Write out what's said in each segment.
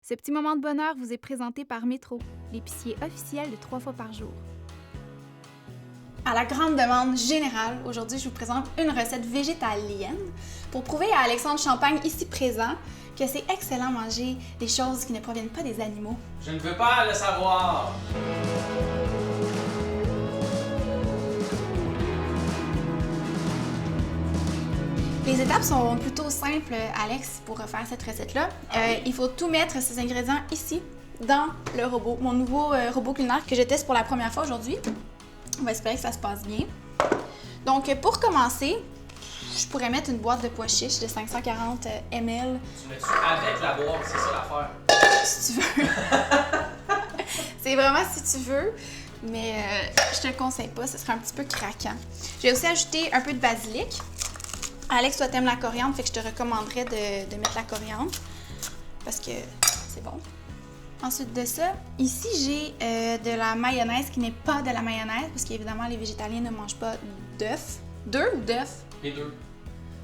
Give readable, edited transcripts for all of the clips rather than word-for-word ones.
Ce petit moment de bonheur vous est présenté par Métro, l'épicier officiel de 3 fois par jour. À la grande demande générale, aujourd'hui, je vous présente une recette végétalienne pour prouver à Alexandre Champagne, ici présent, que c'est excellent manger des choses qui ne proviennent pas des animaux. Je ne veux pas le savoir! Les étapes sont plutôt simples, Alex, pour faire cette recette-là. Il faut tout mettre, ces ingrédients, ici, dans le robot, mon nouveau robot culinaire que je teste pour la première fois aujourd'hui. On va espérer que ça se passe bien. Donc, pour commencer, je pourrais mettre une boîte de pois chiches de 540 ml. Tu mets-tu avec la boîte, c'est ça l'affaire? Si tu veux. C'est vraiment si tu veux, mais je te le conseille pas, ce serait un petit peu craquant. Je vais aussi ajouter un peu de basilic. Alex, toi, t'aimes la coriandre, fait que je te recommanderais de mettre la coriandre parce que c'est bon. Ensuite de ça, ici, j'ai de la mayonnaise qui n'est pas de la mayonnaise parce qu'évidemment, les végétaliens ne mangent pas d'œufs. D'œufs ou d'œufs? Les deux.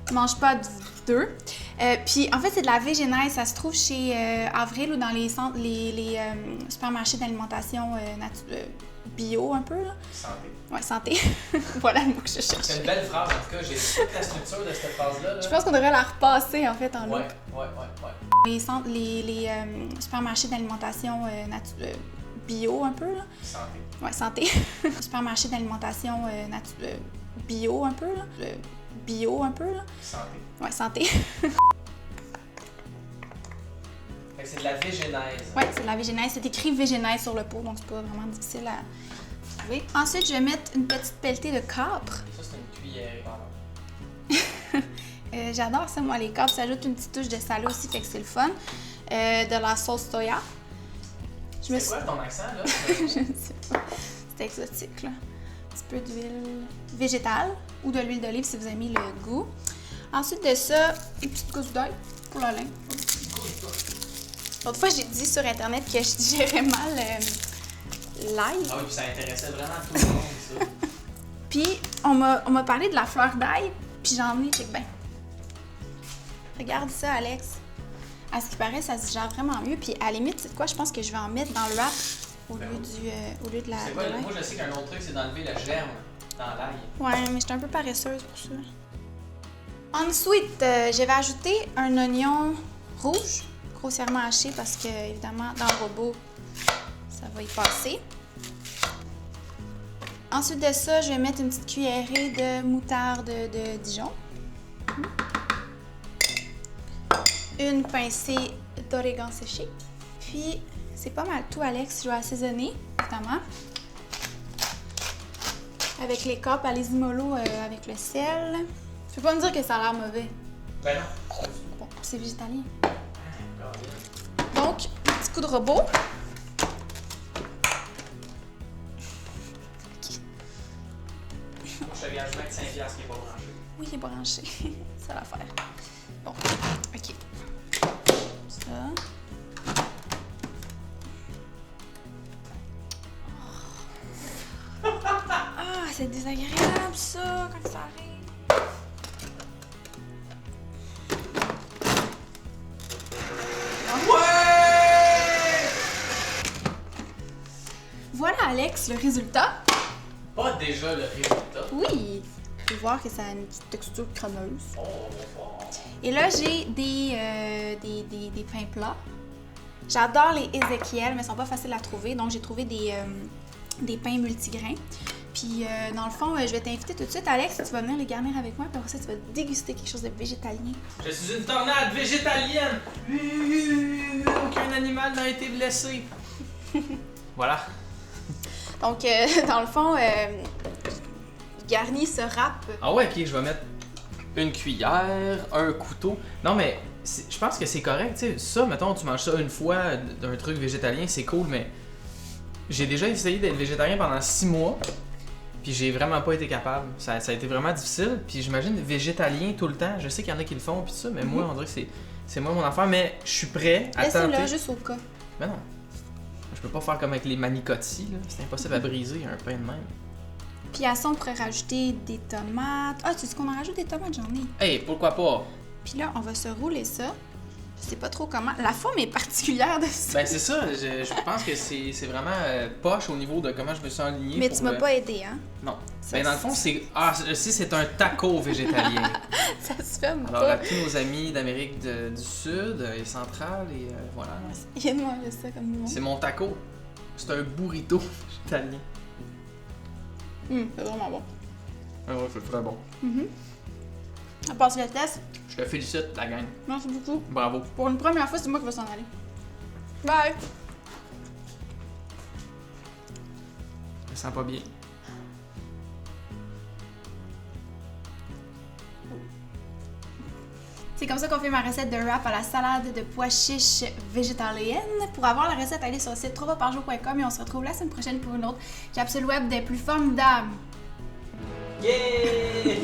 Ils ne mangent pas d'œufs. Puis, en fait, c'est de la végénaise. Ça se trouve chez Avril ou dans les centres, les supermarchés d'alimentation bio un peu, là. Santé. Ouais, santé. Voilà le mot que je cherchais. C'est une belle phrase, en tout cas, j'ai toute la structure de cette phrase-là. Je pense qu'on devrait la repasser, en fait, en loop. Ouais. Les centres, les supermarchés d'alimentation bio un peu, là. Santé. Ouais, santé. Supermarchés d'alimentation bio un peu, là. Bio un peu, là. Santé. Ouais, santé. Fait que c'est de la végénaise. Ouais, c'est de la végénaise. C'est écrit végénaise sur le pot, donc c'est pas vraiment difficile à trouver. Ensuite, je vais mettre une petite pelletée de capre. Ça, c'est une cuillère, pardon. J'adore ça, moi, les capres. Ça ajoute une petite touche de salé aussi, fait que c'est le fun. De la sauce soya. C'est quoi ton accent, là? Je ne sais pas. C'est exotique, là. Un petit peu d'huile végétale ou de l'huile d'olive si vous aimez le goût. Ensuite de ça, une petite gousse d'ail pour la laine. L'autre fois, j'ai dit sur Internet que je digérais mal l'ail. Ah oui, puis ça intéressait vraiment tout le monde, ça. Puis, on m'a parlé de la fleur d'ail, puis j'en ai, check bien. Regarde ça, Alex. À ce qui paraît, ça se digère vraiment mieux. Puis, à la limite, c'est quoi? Je pense que je vais en mettre dans le wrap au lieu de la C'est quoi, de l'ail. moi, je sais qu'un autre truc, c'est d'enlever le germe dans l'ail. Ouais, mais j'étais un peu paresseuse pour ça. Ensuite, je vais ajouter un oignon rouge, grossièrement haché, parce que, évidemment, dans le robot, ça va y passer. Ensuite de ça, je vais mettre une petite cuillerée de moutarde de Dijon. Une pincée d'origan séché. Puis, c'est pas mal tout, Alex. Je vais assaisonner, évidemment. Avec les capres, allez-y mollo avec le sel. Tu peux pas me dire que ça a l'air mauvais. Ben non. Bon, c'est végétalien. Ah, Donc, petit coup de robot. moi, je te gage même 5$ qui n'est pas branché. Oui, il est branché. C'est ça l'affaire. Bon, OK. Ça. Ah, c'est désagréable, ça, quand ça arrive. Ouais! Voilà, Alex, le résultat. Pas déjà le résultat. Oui, tu peux voir que ça a une petite texture crémeuse. Oh, bonsoir. Et là, j'ai des pains plats. J'adore les Ezekiel, mais ils sont pas faciles à trouver. Donc, j'ai trouvé des pains multigrains. Puis, dans le fond, je vais t'inviter tout de suite, Alex. Tu vas venir les garnir avec moi. Puis après ça, tu vas déguster quelque chose de végétalien. Je suis une tornade végétalienne. Aucun animal n'a été blessé. Voilà. Donc, dans le fond, garnis ce wrap. Ah ouais, ok, je vais mettre une cuillère, un couteau. Non, mais je pense que c'est correct, tu sais. Ça, mettons, tu manges ça une fois d'un truc végétalien, c'est cool, mais j'ai déjà essayé d'être végétarien pendant 6 mois, puis j'ai vraiment pas été capable. Ça a été vraiment difficile, puis j'imagine végétalien tout le temps. Je sais qu'il y en a qui le font, puis ça, mais moi, on dirait que c'est moi mon affaire, mais je suis prêt à Laisse-le tenter. là, juste au cas. Mais non. Je peux pas faire comme avec les manicotti, là. C'est impossible à briser un pain de même. Puis à ça, on pourrait rajouter des tomates. Ah, tu sais qu'on en rajoute des tomates? J'en ai. Hey, pourquoi pas? Puis là, on va se rouler ça. sais pas trop comment. La forme est particulière de ça. Ben c'est ça, je pense que c'est vraiment poche au niveau de comment je me suis aligné. Mais tu m'as pas aidé, hein? Non. Ça, Ben dans le fond, c'est un taco végétalien. Ça se fait Alors pas. à tous nos amis d'Amérique du Sud et centrale, et voilà. Il y a de manger ça comme nous. C'est mon taco. C'est un burrito végétalien. C'est vraiment bon. Ah ouais, c'est très bon. On passe le test. Je te félicite, la gang. Merci beaucoup. Bravo. Pour une première fois, c'est moi qui vais s'en aller. Bye! Je me sens pas bien. C'est comme ça qu'on fait ma recette de wrap à la salade de pois chiches végétalienne. Pour avoir la recette, allez sur le site trouvaparjour.com et on se retrouve la semaine prochaine pour une autre capsule web des plus formidables. Yeah!